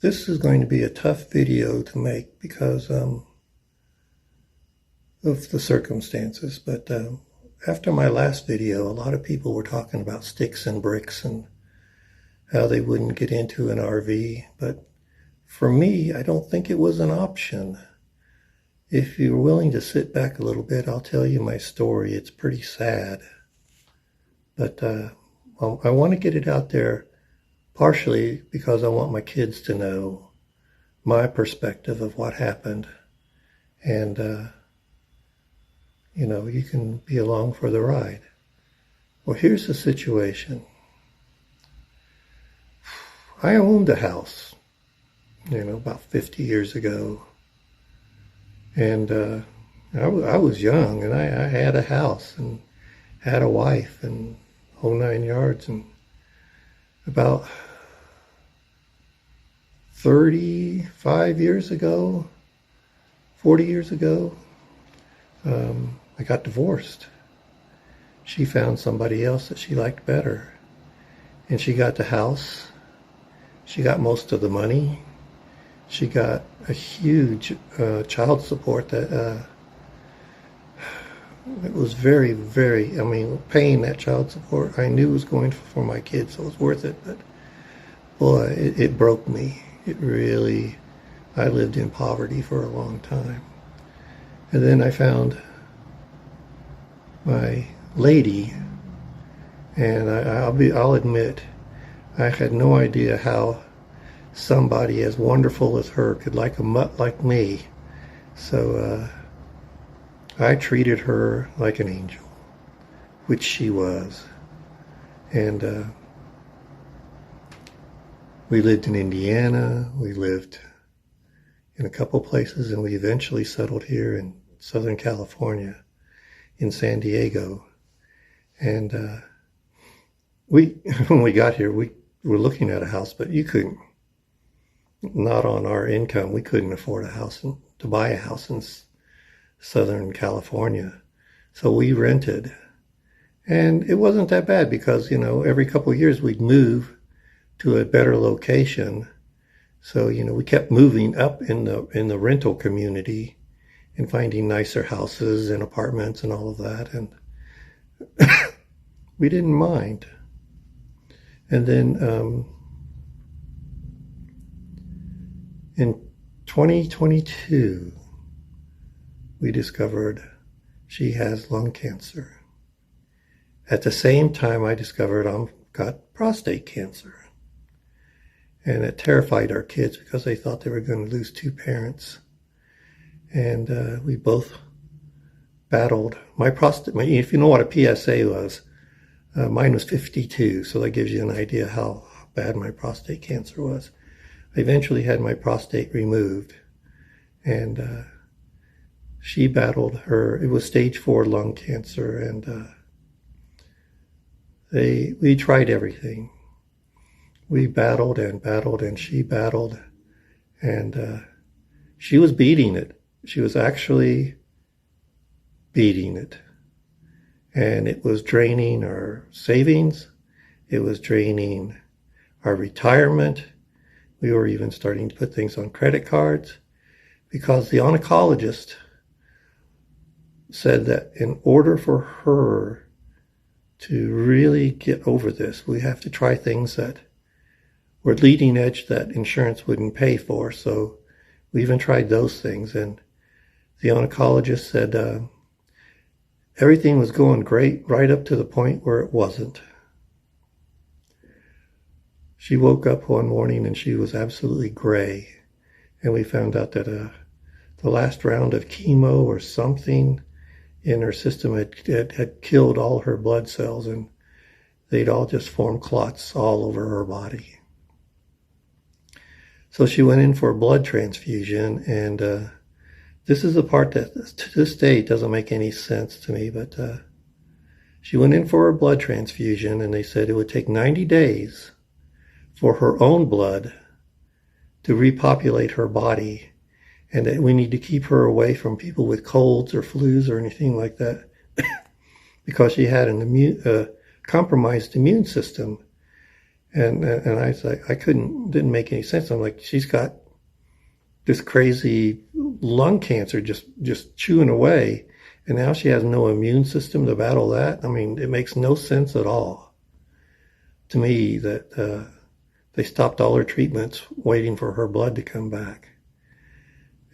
This is going to be a tough video to make because of the circumstances. But after my last video, a lot of people were talking about sticks and bricks and how they wouldn't get into an RV. But for me, I don't think it was an option. If you're willing to sit back a little bit, I'll tell you my story. It's pretty sad. But I want to get it out there partially because I want my kids to know my perspective of what happened. And, you can be along for the ride. Well, here's the situation. I owned a house, about 50 years ago. And I was young, and I had a house and had a wife and whole 9 yards. And about 35 years ago, 40 years ago, I got divorced. She found somebody else that she liked better. And she got the house. She got most of the money. She got a huge child support that it was very, very, paying that child support, I knew was going for my kids, so it was worth it. But boy, it broke me. It really, I lived in poverty for a long time. And then I found my lady, and I'll admit, I had no idea how somebody as wonderful as her could like a mutt like me. So I treated her like an angel, which she was. And we lived in Indiana, we lived in a couple places, and we eventually settled here in Southern California, in San Diego. And when we got here, we were looking at a house, but you couldn't, not on our income, we couldn't afford to buy a house in Southern California. So we rented. And it wasn't that bad because, every couple of years we'd move to a better location. So, we kept moving up in the rental community and finding nicer houses and apartments and all of that. And we didn't mind. And then in 2022, we discovered she has lung cancer. At the same time, I discovered I've got prostate cancer. And it terrified our kids because they thought they were going to lose two parents. And we both battled. My prostate, if you know what a PSA was, mine was 52, so that gives you an idea how bad my prostate cancer was. I eventually had my prostate removed, and she battled it was stage 4 lung cancer, and we tried everything. We battled, and she battled, and she was beating it. She was actually beating it. And it was draining our savings. It was draining our retirement. We were even starting to put things on credit cards because the oncologist said that in order for her to really get over this, we have to try things that were leading edge that insurance wouldn't pay for. So we even tried those things. And the oncologist said everything was going great right up to the point where it wasn't. She woke up one morning and she was absolutely gray. And we found out that the last round of chemo or something in her system had killed all her blood cells, and they'd all just formed clots all over her body. So she went in for a blood transfusion, and this is the part that to this day doesn't make any sense to me, but she went in for a blood transfusion, and they said it would take 90 days for her own blood to repopulate her body, and that we need to keep her away from people with colds or flus or anything like that because she had a compromised immune system. And I was like, didn't make any sense. I'm like, she's got this crazy lung cancer just chewing away, and now she has no immune system to battle that. I mean, it makes no sense at all to me that they stopped all her treatments waiting for her blood to come back.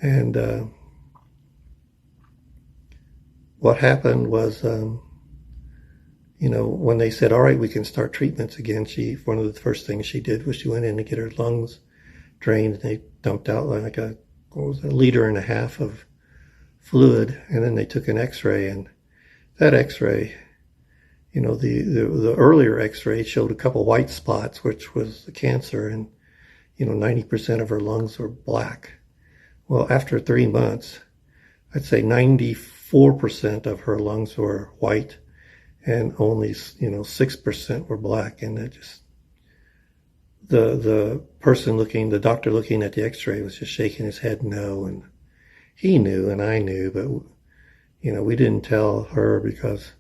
And what happened was, when they said, all right, we can start treatments again, one of the first things she did was she went in to get her lungs drained, and they dumped out like a liter and a half of fluid, and then they took an x-ray, and that x-ray, the earlier x-ray showed a couple white spots, which was the cancer, and 90% of her lungs were black. Well, after 3 months, I'd say 94% of her lungs were white, and only 6% were black. And that just the doctor looking at the x-ray was just shaking his head no, and he knew and I knew, but we didn't tell her because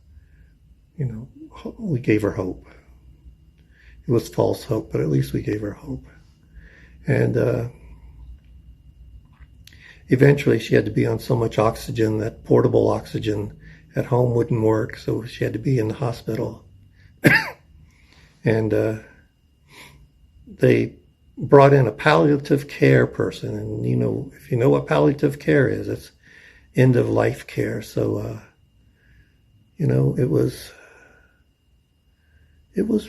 we gave her hope. It was false hope, but at least we gave her hope. And eventually she had to be on so much oxygen that portable oxygen at home wouldn't work, so she had to be in the hospital. And they brought in a palliative care person, and if you know what palliative care is, it's end of life care. So it was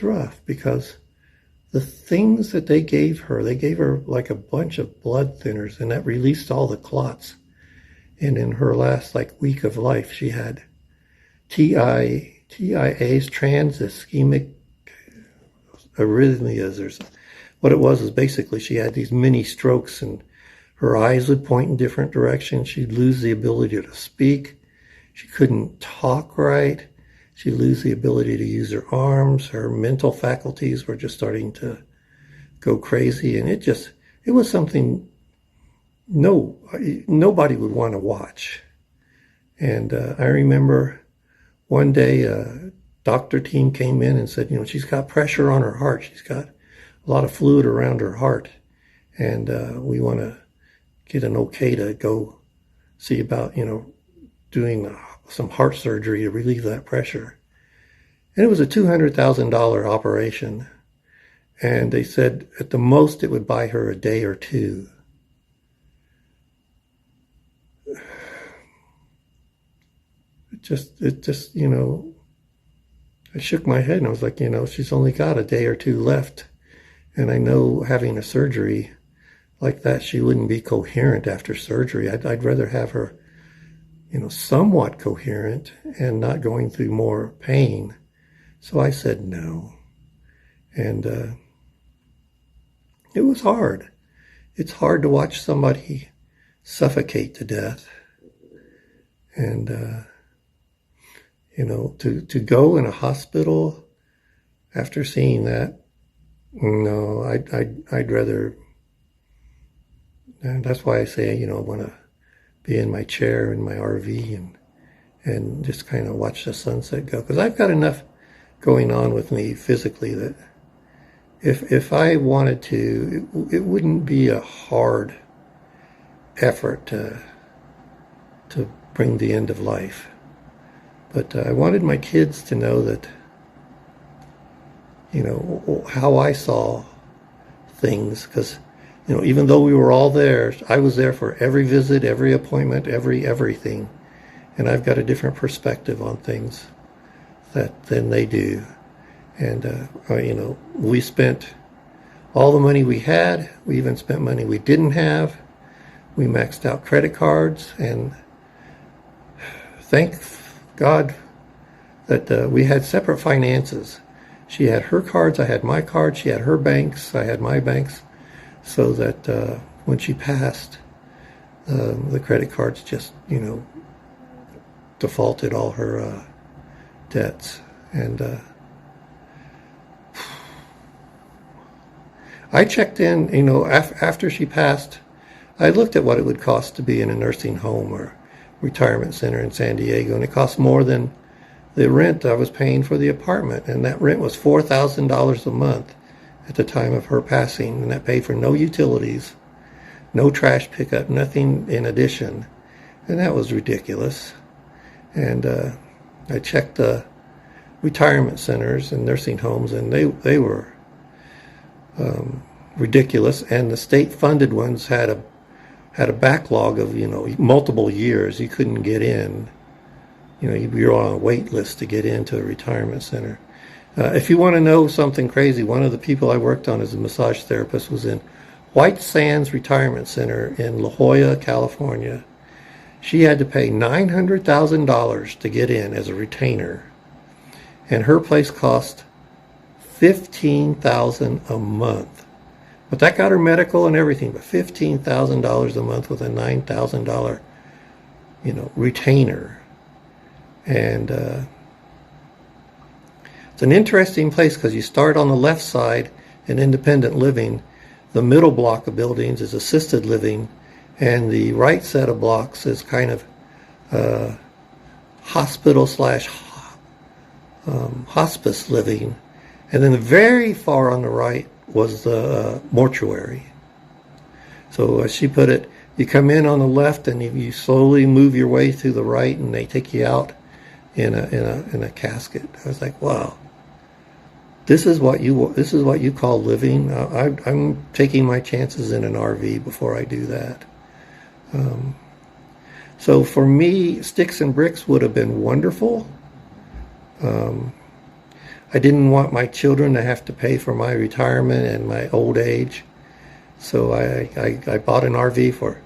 rough because the things that they gave her like a bunch of blood thinners, and that released all the clots. And in her last week of life, she had TIAs, trans ischemic arrhythmias. What it was is basically she had these mini strokes, and her eyes would point in different directions. She'd lose the ability to speak. She couldn't talk right. She'd lose the ability to use her arms. Her mental faculties were just starting to go crazy. And it was something nobody would want to watch. And I remember one day a doctor team came in and said, she's got pressure on her heart. She's got a lot of fluid around her heart. And we want to get an okay to go see about, doing some heart surgery to relieve that pressure. And it was a $200,000 operation. And they said at the most it would buy her a day or two. It just, I shook my head and I was like, she's only got a day or two left. And I know having a surgery like that, she wouldn't be coherent after surgery. I'd rather have her, somewhat coherent and not going through more pain. So I said no. And it was hard. It's hard to watch somebody suffocate to death. And, to go in a hospital after seeing that, no, I'd rather, and that's why I say, I want to be in my chair in my RV and just kind of watch the sunset go. Because I've got enough going on with me physically that if I wanted to, it wouldn't be a hard effort to bring the end of life. But I wanted my kids to know that, how I saw things. Because, even though we were all there, I was there for every visit, every appointment, everything. And I've got a different perspective on things than they do. And, we spent all the money we had. We even spent money we didn't have. We maxed out credit cards, and thank God that we had separate finances. She had her cards, I had my cards. She had her banks, I had my banks. So that when she passed, the credit cards just, defaulted all her debts. And I checked in, after she passed, I looked at what it would cost to be in a nursing home or retirement center in San Diego, and it cost more than the rent I was paying for the apartment. And that rent was $4,000 a month. at the time of her passing, and that paid for no utilities, no trash pickup, nothing in addition. And that was ridiculous. And I checked the retirement centers and nursing homes, and they were ridiculous. And the state-funded ones had a backlog of multiple years. You couldn't get in. You're on a wait list to get into a retirement center. If you want to know something crazy, one of the people I worked on as a massage therapist was in White Sands Retirement Center in La Jolla, California. She had to pay $900,000 to get in as a retainer, and her place cost $15,000 a month. But that got her medical and everything. But $15,000 a month with a $9,000, retainer, and it's an interesting place because you start on the left side in independent living. The middle block of buildings is assisted living, and the right set of blocks is kind of hospital slash hospice living. And then very far on the right was the mortuary. So as she put it, you come in on the left and you slowly move your way to the right, and they take you out in a casket. I was like, wow. This is what you call living. I'm taking my chances in an RV before I do that. So for me, sticks and bricks would have been wonderful. I didn't want my children to have to pay for my retirement and my old age. So I bought an RV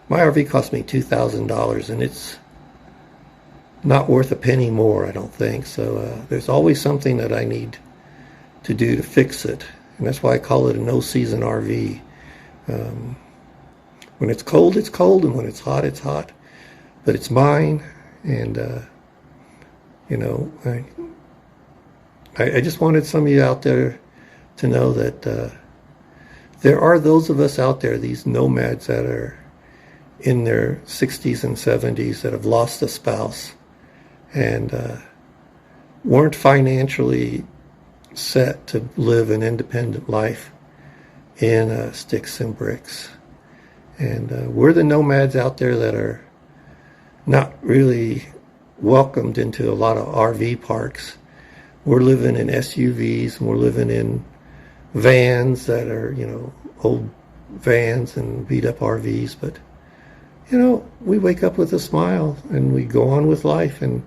my RV cost me $2,000, and it's not worth a penny more, I don't think. So there's always something that I need to do to fix it, and that's why I call it a no-season RV. When it's cold, and when it's hot, but it's mine. And I just wanted some of you out there to know that there are those of us out there, these nomads that are in their 60s and 70s, that have lost a spouse and weren't financially set to live an independent life in sticks and bricks. And we're the nomads out there that are not really welcomed into a lot of RV parks. We're living in SUVs, and we're living in vans that are, old vans and beat up RVs. But, we wake up with a smile and we go on with life, and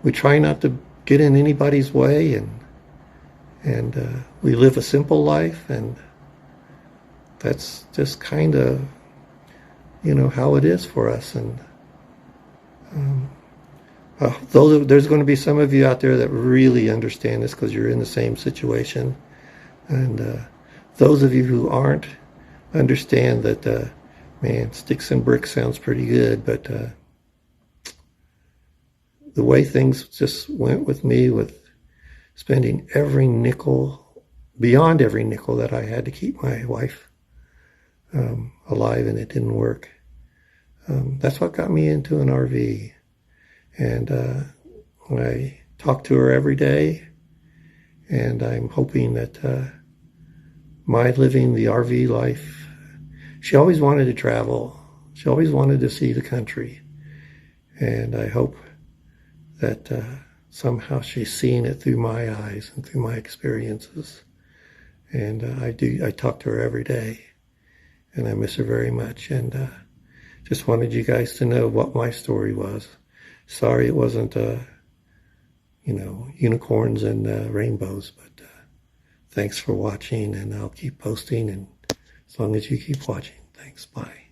we try not to get in anybody's way, and we live a simple life, and that's just kind of, how it is for us. And there's going to be some of you out there that really understand this because you're in the same situation. And those of you who aren't, understand that, man, sticks and bricks sounds pretty good, but the way things just went with me, with spending every nickel, beyond every nickel that I had to keep my wife alive, and it didn't work. That's what got me into an RV. And I talk to her every day, and I'm hoping that my living the RV life, she always wanted to travel. She always wanted to see the country. And I hope that somehow she's seeing it through my eyes and through my experiences. And I talk to her every day, and I miss her very much. And just wanted you guys to know what my story was. Sorry it wasn't, unicorns and rainbows, but thanks for watching, and I'll keep posting, and as long as you keep watching. Thanks, bye.